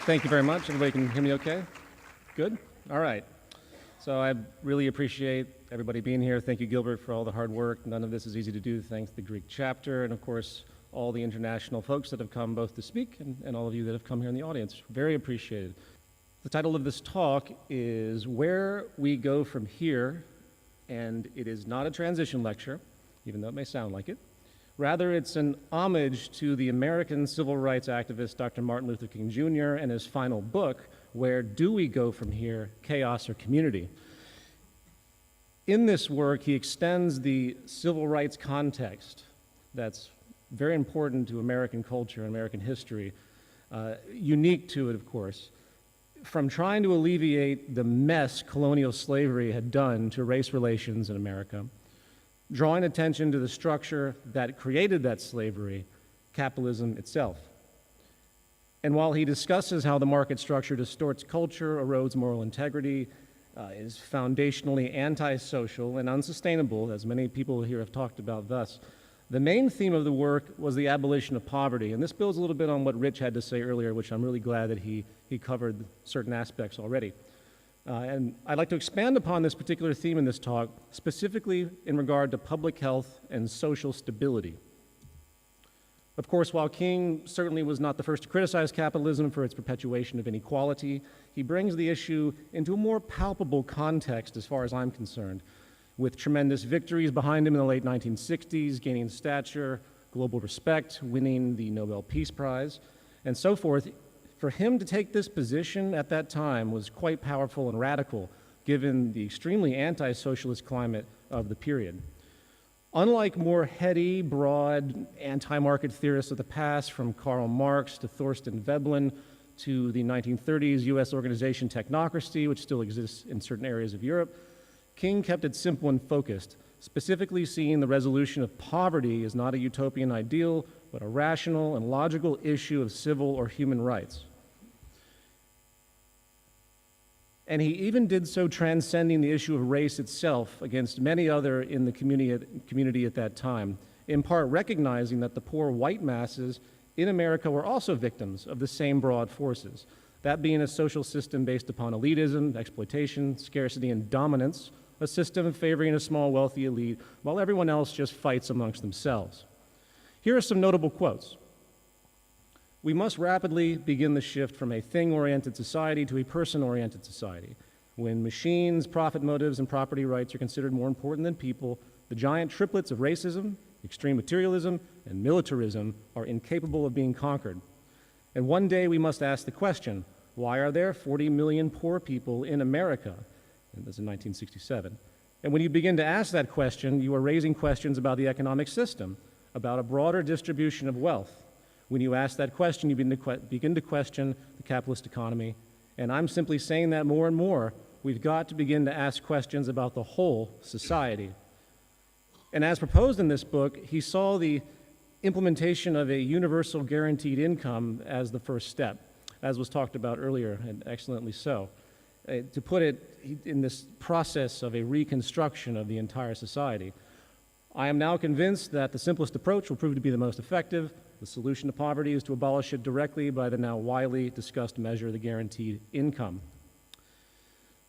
Thank you very much. Everybody can hear me okay? Good? All right. So I really appreciate everybody being here. Thank you, Gilbert, for all the hard work. None of this is easy to do. Thanks to the Greek chapter, and of course, all the international folks that have come both to speak and all of you that have come here in the audience. Very appreciated. The title of this talk is Where We Go From Here, and it is not a transition lecture, even though it may sound like it. Rather, it's an homage to the American civil rights activist Dr. Martin Luther King Jr. and his final book, Where Do We Go From Here, Chaos or Community? In this work, he extends the civil rights context that's very important to American culture and American history, unique to it, of course, from trying to alleviate the mess colonial slavery had done to race relations in America, drawing attention to the structure that created that slavery, capitalism itself. And while he discusses how the market structure distorts culture, erodes moral integrity, is foundationally antisocial and unsustainable, as many people here have talked about thus, the main theme of the work was the abolition of poverty. And this builds a little bit on what Rich had to say earlier, which I'm really glad that he covered certain aspects already. And I'd like to expand upon this particular theme in this talk, specifically in regard to public health and social stability. Of course, while King certainly was not the first to criticize capitalism for its perpetuation of inequality, he brings the issue into a more palpable context as far as I'm concerned, with tremendous victories behind him in the late 1960s, gaining stature, global respect, winning the Nobel Peace Prize, and so forth. For him to take this position at that time was quite powerful and radical, given the extremely anti-socialist climate of the period. Unlike more heady, broad, anti-market theorists of the past, from Karl Marx to Thorstein Veblen to the 1930s U.S. organization technocracy, which still exists in certain areas of Europe, King kept it simple and focused, specifically seeing the resolution of poverty as not a utopian ideal, but a rational and logical issue of civil or human rights. And he even did so transcending the issue of race itself against many other in the community at that time, in part recognizing that the poor white masses in America were also victims of the same broad forces, that being a social system based upon elitism, exploitation, scarcity, and dominance, a system favoring a small wealthy elite while everyone else just fights amongst themselves. Here are some notable quotes. We must rapidly begin the shift from a thing-oriented society to a person-oriented society. When machines, profit motives, and property rights are considered more important than people, the giant triplets of racism, extreme materialism, and militarism are incapable of being conquered. And one day we must ask the question, why are there 40 million poor people in America? And that's in 1967. And when you begin to ask that question, you are raising questions about the economic system, about a broader distribution of wealth. When you ask that question, you begin to question the capitalist economy. And I'm simply saying that more and more. We've got to begin to ask questions about the whole society. And as proposed in this book, he saw the implementation of a universal guaranteed income as the first step, as was talked about earlier, and excellently so. To put it in this process of a reconstruction of the entire society. I am now convinced that the simplest approach will prove to be the most effective. The solution to poverty is to abolish it directly by the now widely discussed measure, the guaranteed income.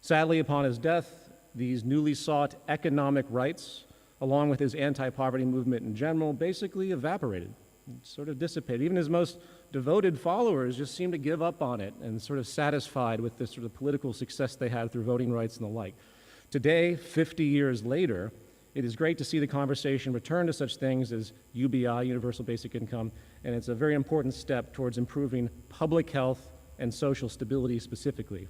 Sadly, upon his death, these newly sought economic rights, along with his anti-poverty movement in general, basically evaporated, sort of dissipated. Even his most devoted followers just seemed to give up on it and sort of satisfied with this sort of political success they had through voting rights and the like. Today, 50 years later, it is great to see the conversation return to such things as UBI, Universal Basic Income, and it's a very important step towards improving public health and social stability specifically.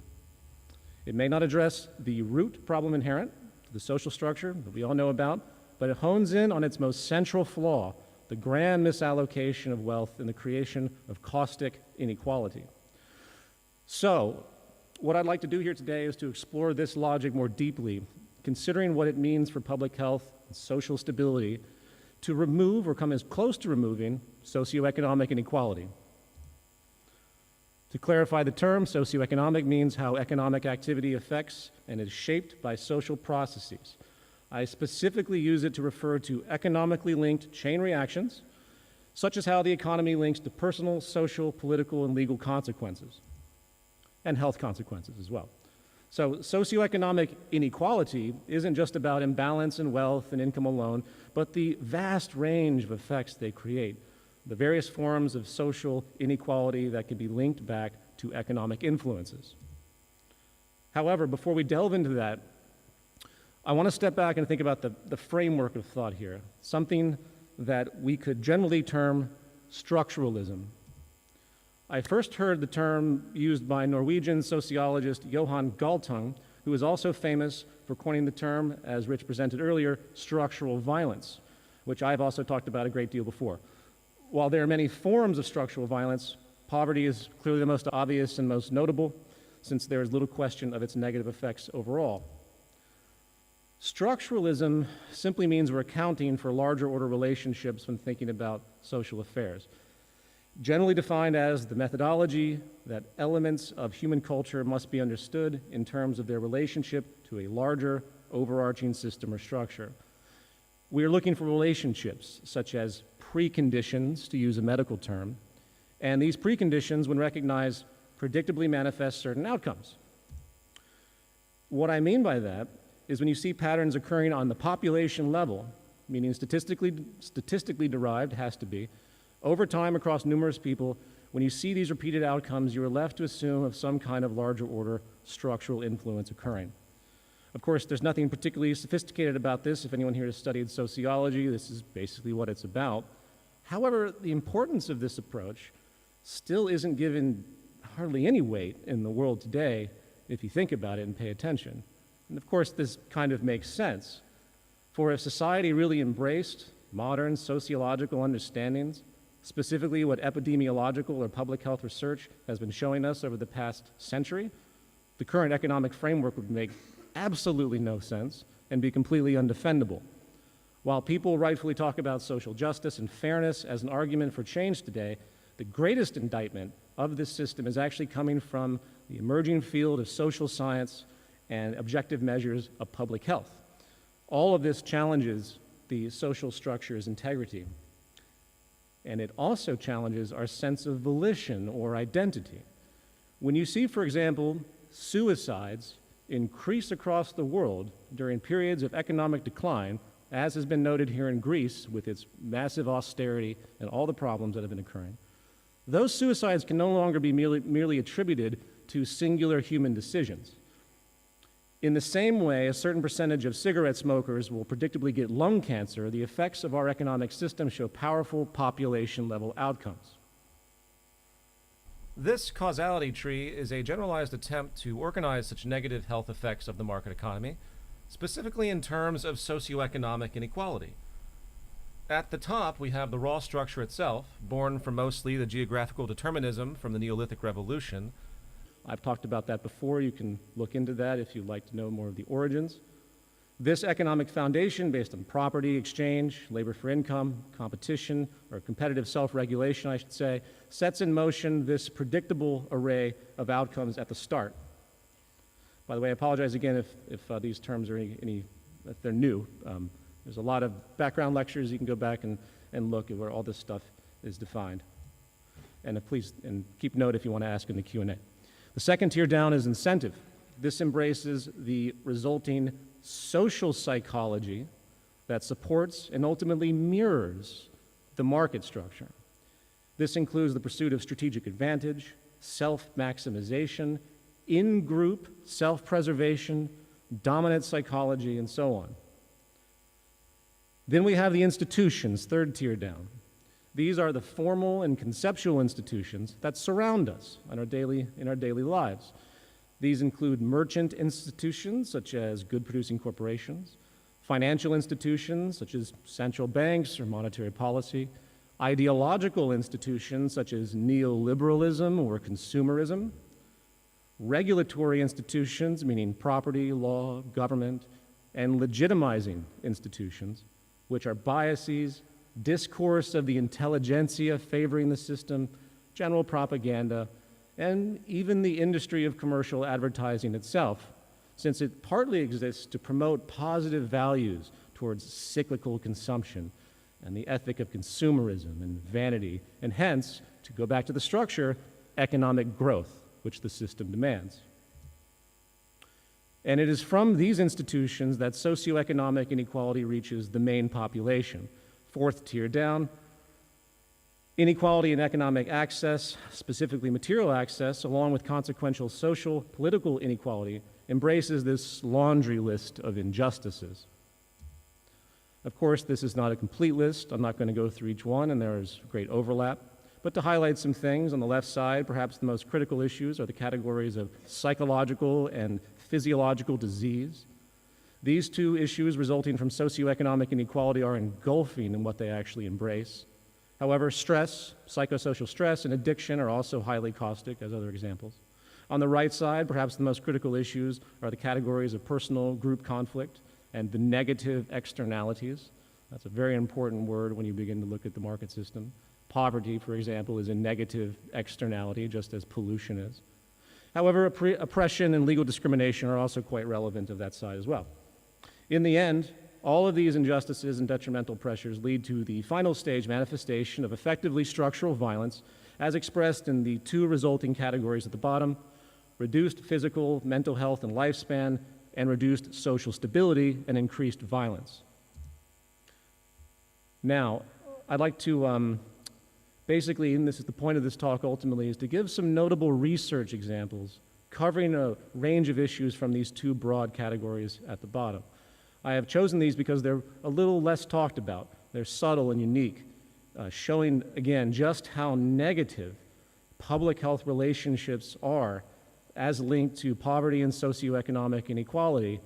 It may not address the root problem inherent to the social structure that we all know about, but it hones in on its most central flaw, the grand misallocation of wealth and the creation of caustic inequality. So, what I'd like to do here today is to explore this logic more deeply, considering what it means for public health and social stability to remove or come as close to removing socioeconomic inequality. To clarify the term, socioeconomic means how economic activity affects and is shaped by social processes. I specifically use it to refer to economically linked chain reactions, such as how the economy links to personal, social, political, and legal consequences. and health consequences as well. So socioeconomic inequality isn't just about imbalance in wealth and income alone, but the vast range of effects they create, the various forms of social inequality that can be linked back to economic influences. However, before we delve into that, I want to step back and think about the framework of thought here, something that we could generally term structuralism. I first heard the term used by Norwegian sociologist Johan Galtung, who is also famous for coining the term, as Rich presented earlier, structural violence, which I've also talked about a great deal before. While there are many forms of structural violence, poverty is clearly the most obvious and most notable, since there is little question of its negative effects overall. Structuralism simply means we're accounting for larger order relationships when thinking about social affairs. Generally defined as the methodology that elements of human culture must be understood in terms of their relationship to a larger, overarching system or structure. We are looking for relationships such as preconditions, to use a medical term, and these preconditions, when recognized, predictably manifest certain outcomes. What I mean by that is when you see patterns occurring on the population level, meaning statistically derived, has to be, over time across numerous people, when you see these repeated outcomes, you are left to assume of some kind of larger order structural influence occurring. Of course, there's nothing particularly sophisticated about this. If anyone here has studied sociology, this is basically what it's about. However, the importance of this approach still isn't given hardly any weight in the world today if you think about it and pay attention. And of course, this kind of makes sense. For if society really embraced modern sociological understandings, specifically what epidemiological or public health research has been showing us over the past century, the current economic framework would make absolutely no sense and be completely undefendable. While people rightfully talk about social justice and fairness as an argument for change today, the greatest indictment of this system is actually coming from the emerging field of social science and objective measures of public health. All of this challenges the social structure's integrity. And it also challenges our sense of volition or identity. When you see, for example, suicides increase across the world during periods of economic decline, as has been noted here in Greece with its massive austerity and all the problems that have been occurring, those suicides can no longer be merely attributed to singular human decisions. In the same way, a certain percentage of cigarette smokers will predictably get lung cancer. The effects of our economic system show powerful population-level outcomes. This causality tree is a generalized attempt to organize such negative health effects of the market economy, specifically in terms of socioeconomic inequality. At the top, we have the raw structure itself, born from mostly the geographical determinism from the Neolithic Revolution. I've talked about that before. You can look into that if you'd like to know more of the origins. This economic foundation, based on property, exchange, labor for income, competition, or competitive self-regulation, I should say, sets in motion this predictable array of outcomes at the start. By the way, I apologize again if these terms are if they're new. There's a lot of background lectures. You can go back and look at where all this stuff is defined. And please keep note if you want to ask in the Q&A. The second tier down is incentive. This embraces the resulting social psychology that supports and ultimately mirrors the market structure. This includes the pursuit of strategic advantage, self-maximization, in-group self-preservation, dominant psychology, and so on. Then we have the institutions, third tier down. These are the formal and conceptual institutions that surround us in our daily lives. These include merchant institutions, such as good-producing corporations, financial institutions, such as central banks or monetary policy, ideological institutions, such as neoliberalism or consumerism, regulatory institutions, meaning property, law, government, and legitimizing institutions, which are biases, discourse of the intelligentsia favoring the system, general propaganda, and even the industry of commercial advertising itself, since it partly exists to promote positive values towards cyclical consumption and the ethic of consumerism and vanity, and hence, to go back to the structure, economic growth. which the system demands. And it is from these institutions that socioeconomic inequality reaches the main population. Fourth tier down, inequality in economic access, specifically material access, along with consequential social, political inequality, embraces this laundry list of injustices. Of course, this is not a complete list. I'm not going to go through each one, and there is great overlap. But to highlight some things, on the left side, perhaps the most critical issues are the categories of psychological and physiological disease. These two issues resulting from socioeconomic inequality are engulfing in what they actually embrace. However, stress, psychosocial stress, and addiction are also highly caustic, as other examples. On the right side, perhaps the most critical issues are the categories of personal group conflict and the negative externalities. That's a very important word when you begin to look at the market system. Poverty, for example, is a negative externality, just as pollution is. However, oppression and legal discrimination are also quite relevant of that side as well. In the end, all of these injustices and detrimental pressures lead to the final stage manifestation of effectively structural violence, as expressed in the two resulting categories at the bottom: reduced physical, mental health and lifespan, and reduced social stability and increased violence. Now, I'd like to basically, and this is the point of this talk ultimately, is to give some notable research examples covering a range of issues from these two broad categories at the bottom. I have chosen these because they're a little less talked about. They're subtle and unique, showing, again, just how negative public health relationships are as linked to poverty and socioeconomic inequality.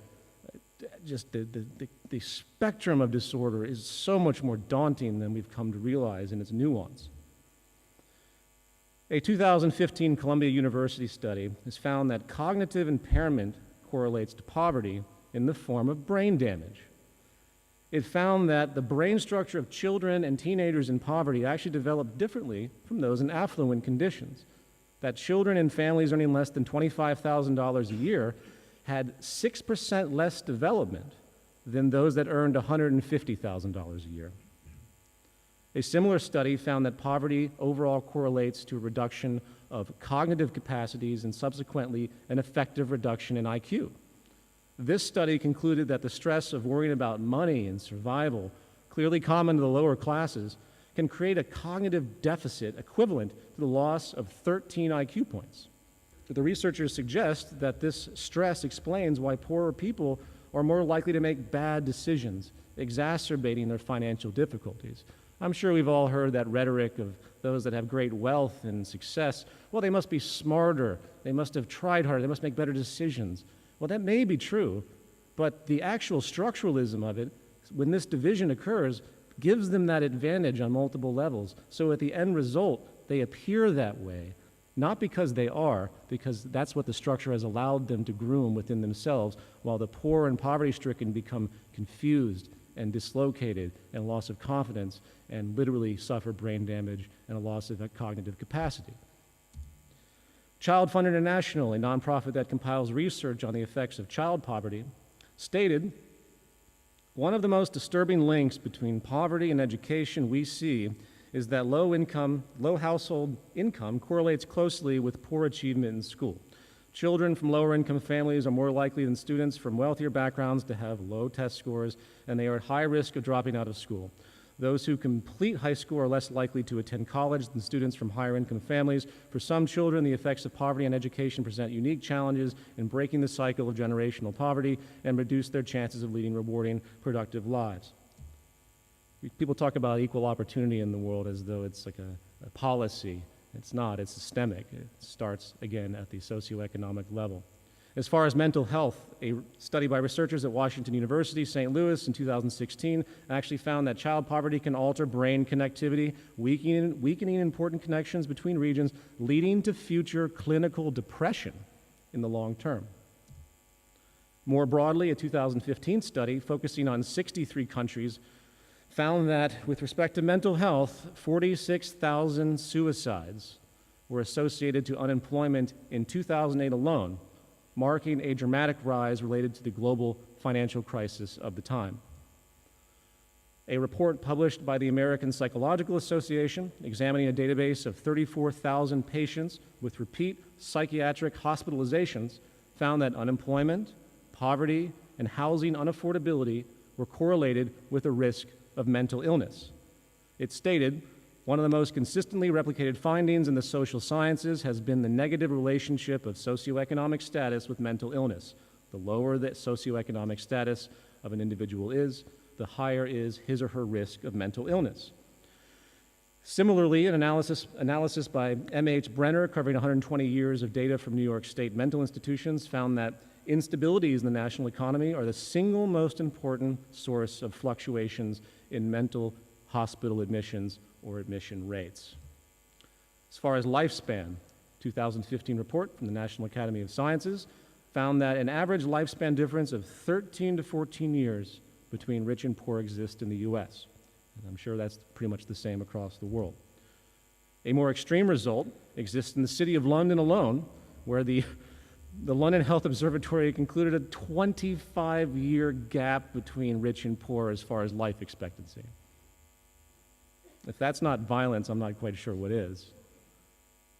Just the spectrum of disorder is so much more daunting than we've come to realize in its nuance. A 2015 Columbia University study has found that cognitive impairment correlates to poverty in the form of brain damage. It found that the brain structure of children and teenagers in poverty actually developed differently from those in affluent conditions. That children in families earning less than $25,000 a year had 6% less development than those that earned $150,000 a year. A similar study found that poverty overall correlates to a reduction of cognitive capacities and subsequently an effective reduction in IQ. This study concluded that the stress of worrying about money and survival, clearly common to the lower classes, can create a cognitive deficit equivalent to the loss of 13 IQ points. The researchers suggest that this stress explains why poorer people are more likely to make bad decisions, exacerbating their financial difficulties. I'm sure we've all heard that rhetoric of those that have great wealth and success. Well, they must be smarter, they must have tried harder, they must make better decisions. Well, that may be true, but the actual structuralism of it, when this division occurs, gives them that advantage on multiple levels. So at the end result, they appear that way, not because they are, because that's what the structure has allowed them to groom within themselves, while the poor and poverty-stricken become confused and dislocated and loss of confidence and literally suffer brain damage and a loss of cognitive capacity. Child Fund International, a nonprofit that compiles research on the effects of child poverty, stated, "One of the most disturbing links between poverty and education we see is that low household income correlates closely with poor achievement in school. Children from lower income families are more likely than students from wealthier backgrounds to have low test scores, and they are at high risk of dropping out of school. Those who complete high school are less likely to attend college than students from higher income families. For some children, the effects of poverty and education present unique challenges in breaking the cycle of generational poverty and reduce their chances of leading rewarding, productive lives." People talk about equal opportunity in the world as though it's like a policy. It's not, it's systemic. It starts, again, at the socioeconomic level. As far as mental health, a study by researchers at Washington University, St. Louis in 2016 actually found that child poverty can alter brain connectivity, weakening important connections between regions, leading to future clinical depression in the long term. More broadly, a 2015 study focusing on 63 countries found that with respect to mental health, 46,000 suicides were associated to unemployment in 2008 alone, marking a dramatic rise related to the global financial crisis of the time. A report published by the American Psychological Association, examining a database of 34,000 patients with repeat psychiatric hospitalizations, found that unemployment, poverty, and housing unaffordability were correlated with a risk of mental illness. It stated, one of the most consistently replicated findings in the social sciences has been the negative relationship of socioeconomic status with mental illness. The lower the socioeconomic status of an individual is, the higher is his or her risk of mental illness. Similarly, an analysis by M.H. Brenner covering 120 years of data from New York State mental institutions found that instabilities in the national economy are the single most important source of fluctuations in mental hospital admissions or admission rates. As far as lifespan, 2015 report from the National Academy of Sciences found that an average lifespan difference of 13 to 14 years between rich and poor exists in the U.S. And I'm sure that's pretty much the same across the world. A more extreme result exists in the city of London alone, where the London Health Observatory concluded a 25-year gap between rich and poor as far as life expectancy. If that's not violence, I'm not quite sure what is.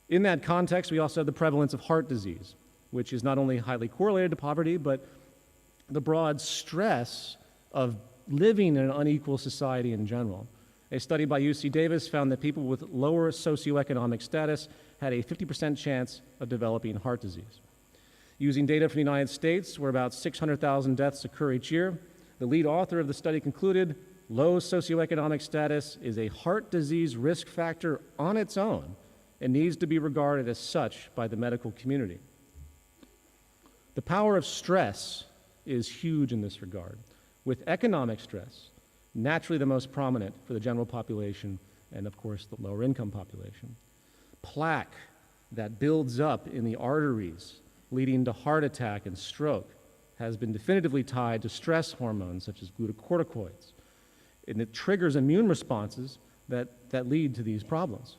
In that context, we also have the prevalence of heart disease, which is not only highly correlated to poverty, but the broad stress of living in an unequal society in general. A study by UC Davis found that people with lower socioeconomic status had a 50% chance of developing heart disease. Using data from the United States, where about 600,000 deaths occur each year, the lead author of the study concluded low socioeconomic status is a heart disease risk factor on its own and needs to be regarded as such by the medical community. The power of stress is huge in this regard, with economic stress naturally the most prominent for the general population and, of course, the lower income population. Plaque that builds up in the arteries leading to heart attack and stroke has been definitively tied to stress hormones such as glucocorticoids, and it triggers immune responses that lead to these problems.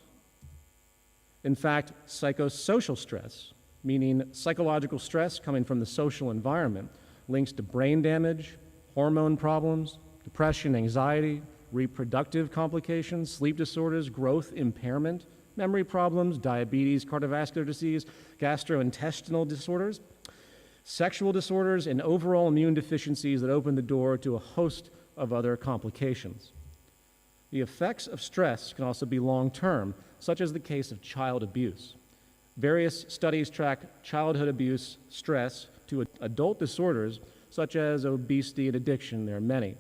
In fact, psychosocial stress, meaning psychological stress coming from the social environment, links to brain damage, hormone problems, depression, anxiety, reproductive complications, sleep disorders, growth impairment, memory problems, diabetes, cardiovascular disease, gastrointestinal disorders, sexual disorders, and overall immune deficiencies that open the door to a host of other complications. The effects of stress can also be long-term, such as the case of child abuse. Various studies track childhood abuse stress to adult disorders such as obesity and addiction. There are many.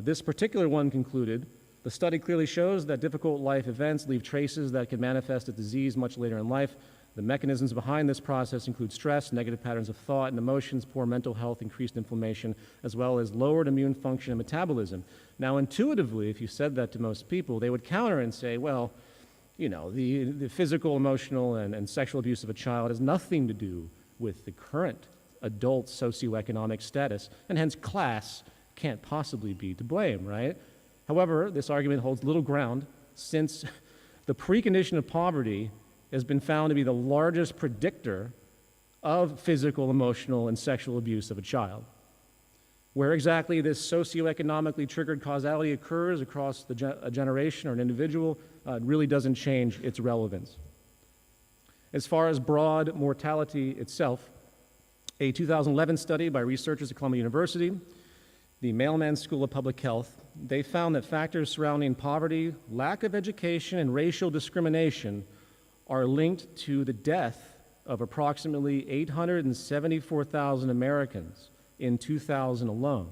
This particular one concluded, the study clearly shows that difficult life events leave traces that can manifest as disease much later in life. The mechanisms behind this process include stress, negative patterns of thought and emotions, poor mental health, increased inflammation, as well as lowered immune function and metabolism. Now, intuitively, if you said that to most people, they would counter and say, well, you know, the physical, emotional, and sexual abuse of a child has nothing to do with the current adult socioeconomic status, and hence class can't possibly be to blame, right? However, this argument holds little ground since the precondition of poverty has been found to be the largest predictor of physical, emotional, and sexual abuse of a child. Where exactly this socioeconomically triggered causality occurs across a generation or an individual really doesn't change its relevance. As far as broad mortality itself, a 2011 study by researchers at Columbia University, the Mailman School of Public Health, they found that factors surrounding poverty, lack of education, and racial discrimination are linked to the death of approximately 874,000 Americans in 2000 alone.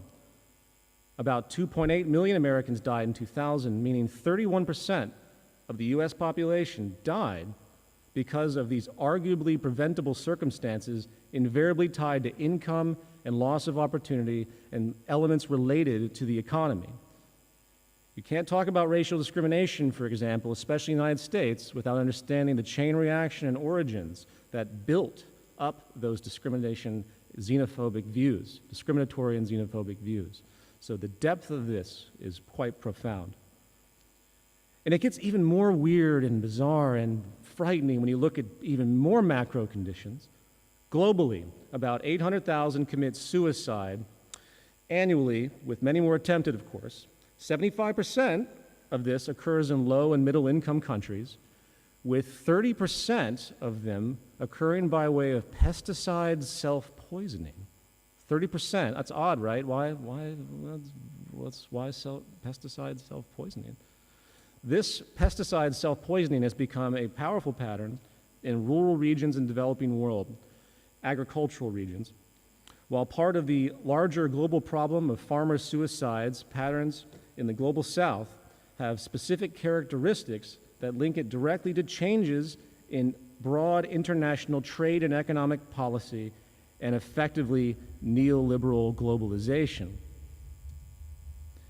About 2.8 million Americans died in 2000, meaning 31% of the U.S. population died because of these arguably preventable circumstances invariably tied to income and loss of opportunity and elements related to the economy. You can't talk about racial discrimination, for example, especially in the United States, without understanding the chain reaction and origins that built up those discriminatory and xenophobic views. So the depth of this is quite profound. And it gets even more weird and bizarre and frightening when you look at even more macro conditions. Globally, about 800,000 commit suicide annually, with many more attempted, of course. 75% of this occurs in low and middle income countries, with 30% of them occurring by way of pesticide self-poisoning. 30%, that's odd, right? Why pesticide self-poisoning? This pesticide self-poisoning has become a powerful pattern in rural regions and developing world, agricultural regions. While part of the larger global problem of farmer suicides, patterns in the global south have specific characteristics that link it directly to changes in broad international trade and economic policy and effectively neoliberal globalization.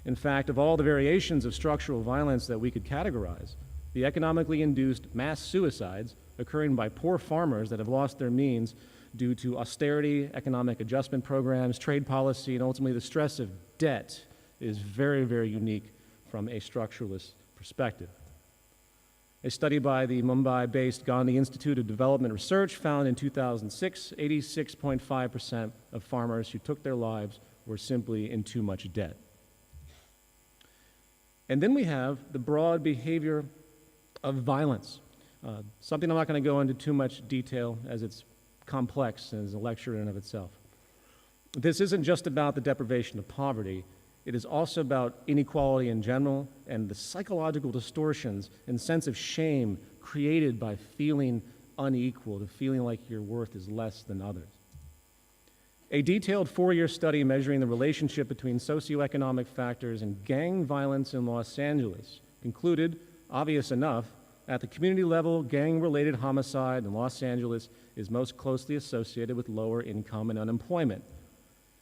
In fact, of all the variations of structural violence that we could categorize, the economically induced mass suicides occurring by poor farmers that have lost their means due to austerity, economic adjustment programs, trade policy, and ultimately the stress of debt is very, very unique from a structuralist perspective. A study by the Mumbai-based Gandhi Institute of Development Research found in 2006, 86.5% of farmers who took their lives were simply in too much debt. And then we have the broad behavior of violence, something I'm not going to go into too much detail as it's complex and is a lecture in and of itself. This isn't just about the deprivation of poverty. It is also about inequality in general and the psychological distortions and sense of shame created by feeling unequal, to feeling like your worth is less than others. A detailed 4-year study measuring the relationship between socioeconomic factors and gang violence in Los Angeles concluded, obvious enough, at the community level, gang-related homicide in Los Angeles is most closely associated with lower income and unemployment.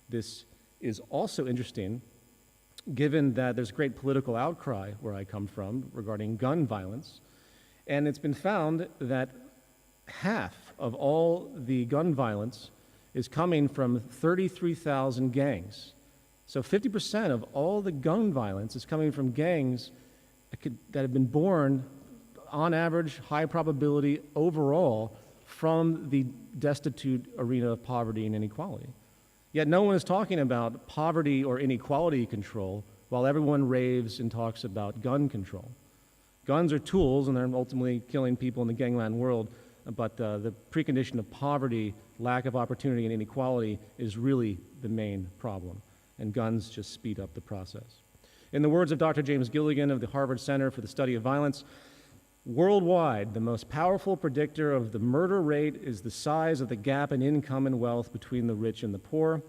This is also interesting given that there's great political outcry where I come from regarding gun violence, and it's been found that half of all the gun violence is coming from 33,000 gangs. So 50% of all the gun violence is coming from gangs that have been born, on average, high probability overall, from the destitute arena of poverty and inequality. Yet no one is talking about poverty or inequality control while everyone raves and talks about gun control. Guns are tools, and they're ultimately killing people in the gangland world, but the precondition of poverty, lack of opportunity, and inequality is really the main problem, and guns just speed up the process. In the words of Dr. James Gilligan of the Harvard Center for the Study of Violence, worldwide, the most powerful predictor of the murder rate is the size of the gap in income and wealth between the rich and the poor.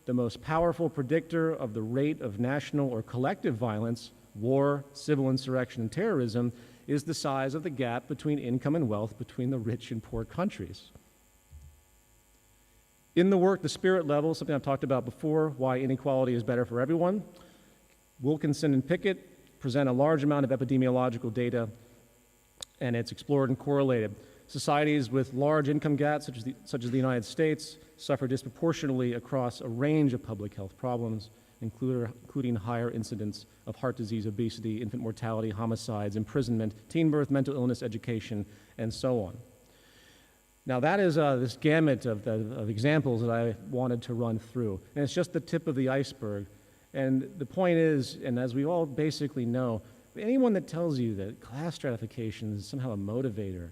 The most powerful predictor of the rate of national or collective violence, war, civil insurrection, and terrorism is the size of the gap between income and wealth between the rich and poor countries. In the work, The Spirit Level, something I've talked about before, Why Inequality is Better for Everyone, Wilkinson and Pickett present a large amount of epidemiological data, and it's explored and correlated. Societies with large income gaps, such as the United States, suffer disproportionately across a range of public health problems, including higher incidence of heart disease, obesity, infant mortality, homicides, imprisonment, teen birth, mental illness, education, and so on. Now that is this gamut of examples that I wanted to run through, and it's just the tip of the iceberg. And the point is, and as we all basically know, anyone that tells you that class stratification is somehow a motivator,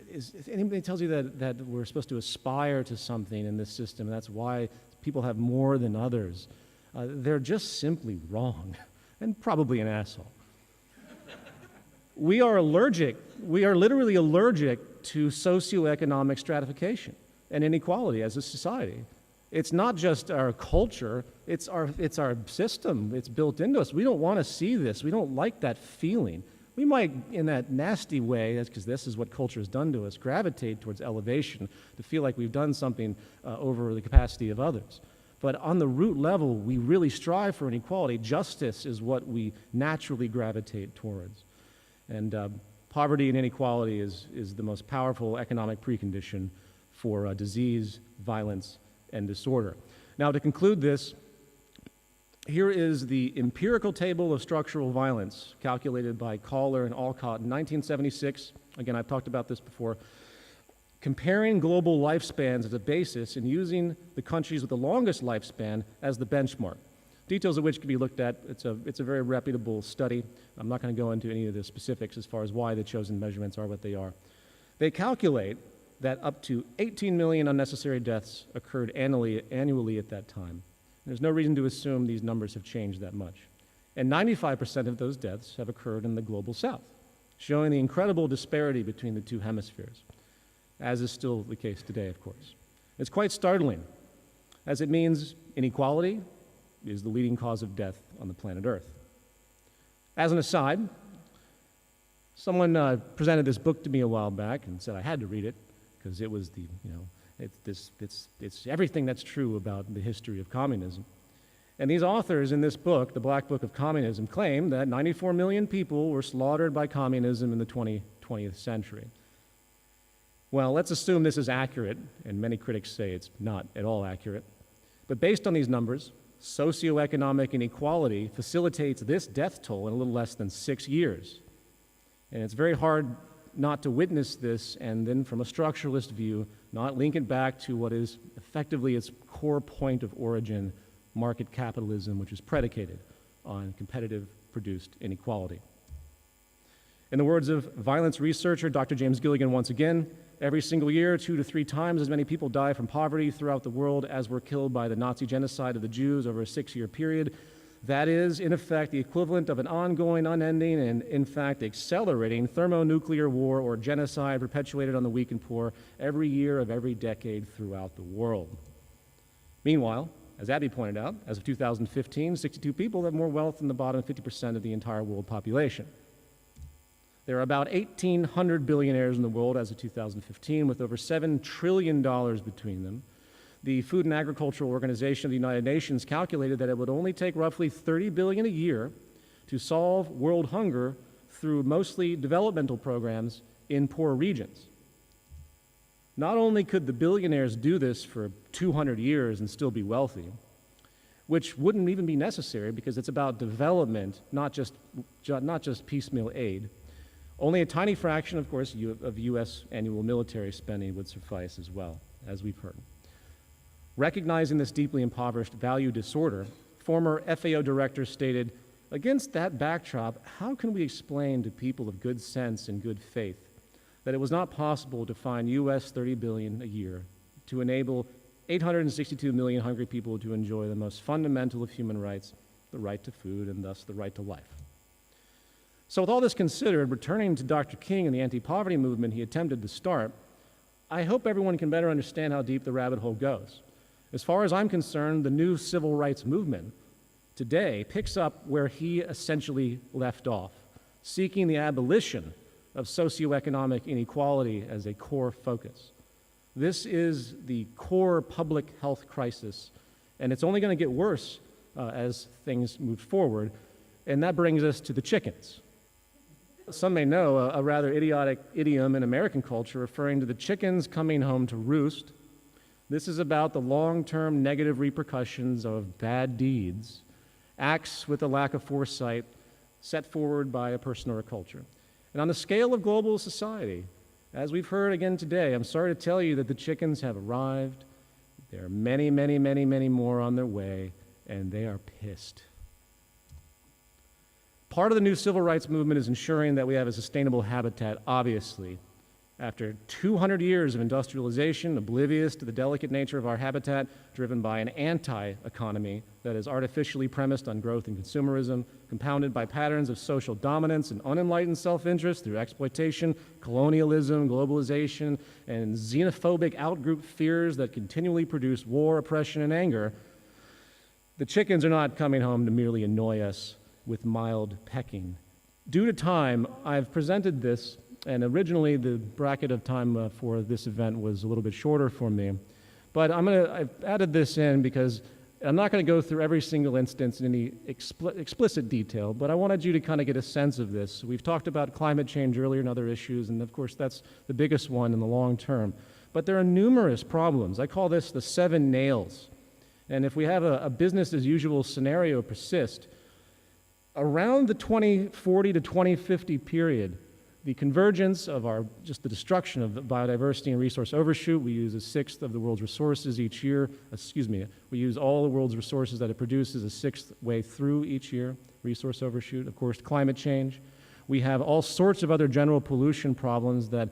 if anybody tells you that we're supposed to aspire to something in this system, and that's why people have more than others, they're just simply wrong, and probably an asshole. We are literally allergic to socioeconomic stratification and inequality as a society. It's not just our culture, it's our system. It's built into us. We don't want to see this. We don't like that feeling. We might, in that nasty way, because this is what culture has done to us, gravitate towards elevation to feel like we've done something over the capacity of others. But on the root level, we really strive for inequality. Justice is what we naturally gravitate towards. And poverty and inequality is the most powerful economic precondition for disease, violence, and disorder. Now, to conclude this, here is the empirical table of structural violence calculated by Kohler and Alcott in 1976. Again, I've talked about this before. Comparing global lifespans as a basis and using the countries with the longest lifespan as the benchmark. details of which can be looked at. It's a very reputable study. I'm not going to go into any of the specifics as far as why the chosen measurements are what they are. They calculate that up to 18 million unnecessary deaths occurred annually at that time. There's no reason to assume these numbers have changed that much. And 95% of those deaths have occurred in the global south, showing the incredible disparity between the two hemispheres, as is still the case today, of course. It's quite startling, as it means inequality is the leading cause of death on the planet Earth. As an aside, someone presented this book to me a while back and said I had to read it because it was it's everything that's true about the history of communism. And these authors in this book, The Black Book of Communism, claim that 94 million people were slaughtered by communism in the 20th century. Well, let's assume this is accurate, and many critics say it's not at all accurate. But based on these numbers, socioeconomic inequality facilitates this death toll in a little less than 6 years. And it's very hard not to witness this and then, from a structuralist view, not link it back to what is effectively its core point of origin, market capitalism, which is predicated on competitive produced inequality. In the words of violence researcher Dr. James Gilligan once again, every single year, 2 to 3 times as many people die from poverty throughout the world as were killed by the Nazi genocide of the Jews over a 6-year period. That is, in effect, the equivalent of an ongoing, unending, and in fact accelerating thermonuclear war or genocide perpetuated on the weak and poor every year of every decade throughout the world. Meanwhile, as Abby pointed out, as of 2015, 62 people have more wealth than the bottom 50% of the entire world population. There are about 1,800 billionaires in the world as of 2015, with over $7 trillion between them. The Food and Agricultural Organization of the United Nations calculated that it would only take roughly $30 billion a year to solve world hunger through mostly developmental programs in poor regions. Not only could the billionaires do this for 200 years and still be wealthy, which wouldn't even be necessary because it's about development, not just piecemeal aid. Only a tiny fraction, of course, of U.S. annual military spending would suffice as well, as we've heard. Recognizing this deeply impoverished value disorder, former FAO director stated, "Against that backdrop, how can we explain to people of good sense and good faith that it was not possible to find U.S. $30 billion a year to enable 862 million hungry people to enjoy the most fundamental of human rights, the right to food and thus the right to life?" So with all this considered, returning to Dr. King and the anti-poverty movement he attempted to start, I hope everyone can better understand how deep the rabbit hole goes. As far as I'm concerned, the new civil rights movement today picks up where he essentially left off, seeking the abolition of socioeconomic inequality as a core focus. This is the core public health crisis, and it's only going to get worse as things move forward, and that brings us to the chickens. Some may know a rather idiotic idiom in American culture referring to the chickens coming home to roost. This is about the long-term negative repercussions of bad deeds, acts with a lack of foresight set forward by a person or a culture. And on the scale of global society, as we've heard again today, I'm sorry to tell you that the chickens have arrived. There are many, many, many, many more on their way, and they are pissed. Part of the new civil rights movement is ensuring that we have a sustainable habitat, obviously. After 200 years of industrialization, oblivious to the delicate nature of our habitat, driven by an anti-economy that is artificially premised on growth and consumerism, compounded by patterns of social dominance and unenlightened self-interest through exploitation, colonialism, globalization, and xenophobic outgroup fears that continually produce war, oppression, and anger, the chickens are not coming home to merely annoy us with mild pecking. Due to time, I've presented this, and originally the bracket of time for this event was a little bit shorter for me. But I've added this in because I'm not going to go through every single instance in any explicit detail, but I wanted you to kind of get a sense of this. We've talked about climate change earlier and other issues, and of course that's the biggest one in the long term. But there are numerous problems. I call this the 7 nails. And if we have a business as usual scenario persist, around the 2040 to 2050 period, the convergence of just the destruction of biodiversity and resource overshoot. We use a sixth of the world's resources each year. We use all the world's resources that it produces a sixth way through each year, resource overshoot. Of course, climate change. We have all sorts of other general pollution problems that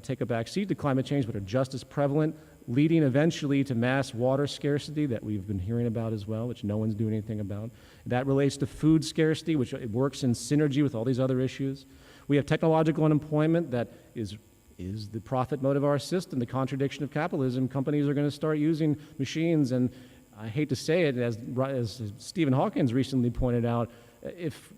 take a back seat to climate change, but are just as prevalent, leading eventually to mass water scarcity that we've been hearing about as well, which no one's doing anything about. That relates to food scarcity, which it works in synergy with all these other issues. We have technological unemployment that is the profit mode of our system, the contradiction of capitalism. Companies are going to start using machines, and I hate to say it, as Stephen Hawkins recently pointed out, if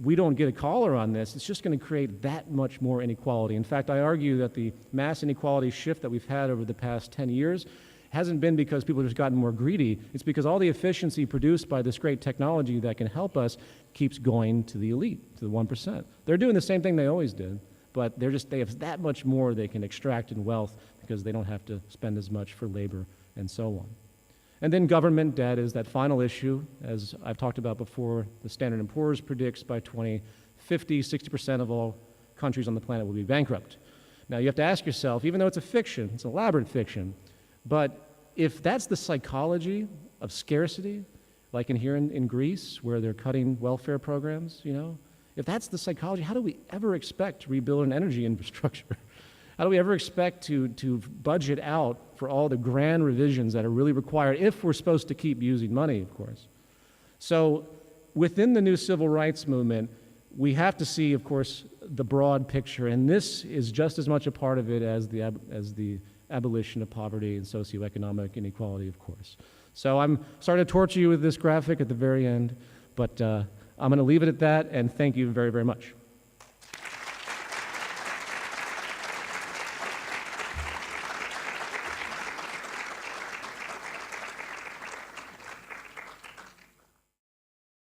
we don't get a collar on this, it's just going to create that much more inequality. In fact, I argue that the mass inequality shift that we've had over the past 10 years hasn't been because people have just gotten more greedy. It's because all the efficiency produced by this great technology that can help us keeps going to the elite, to the 1%. They're doing the same thing they always did, but they have that much more they can extract in wealth because they don't have to spend as much for labor and so on. And then government debt is that final issue. As I've talked about before, the Standard & Poor's predicts by 2050, 60% of all countries on the planet will be bankrupt. Now you have to ask yourself, even though it's a fiction, it's an elaborate fiction, but if that's the psychology of scarcity, like here in Greece, where they're cutting welfare programs, if that's the psychology, how do we ever expect to rebuild an energy infrastructure? How do we ever expect to budget out for all the grand revisions that are really required if we're supposed to keep using money, of course? So within the new civil rights movement, we have to see, of course, the broad picture, and this is just as much a part of it as the abolition of poverty and socioeconomic inequality, of course. So I'm sorry to torture you with this graphic at the very end, but I'm going to leave it at that, and thank you very, very much.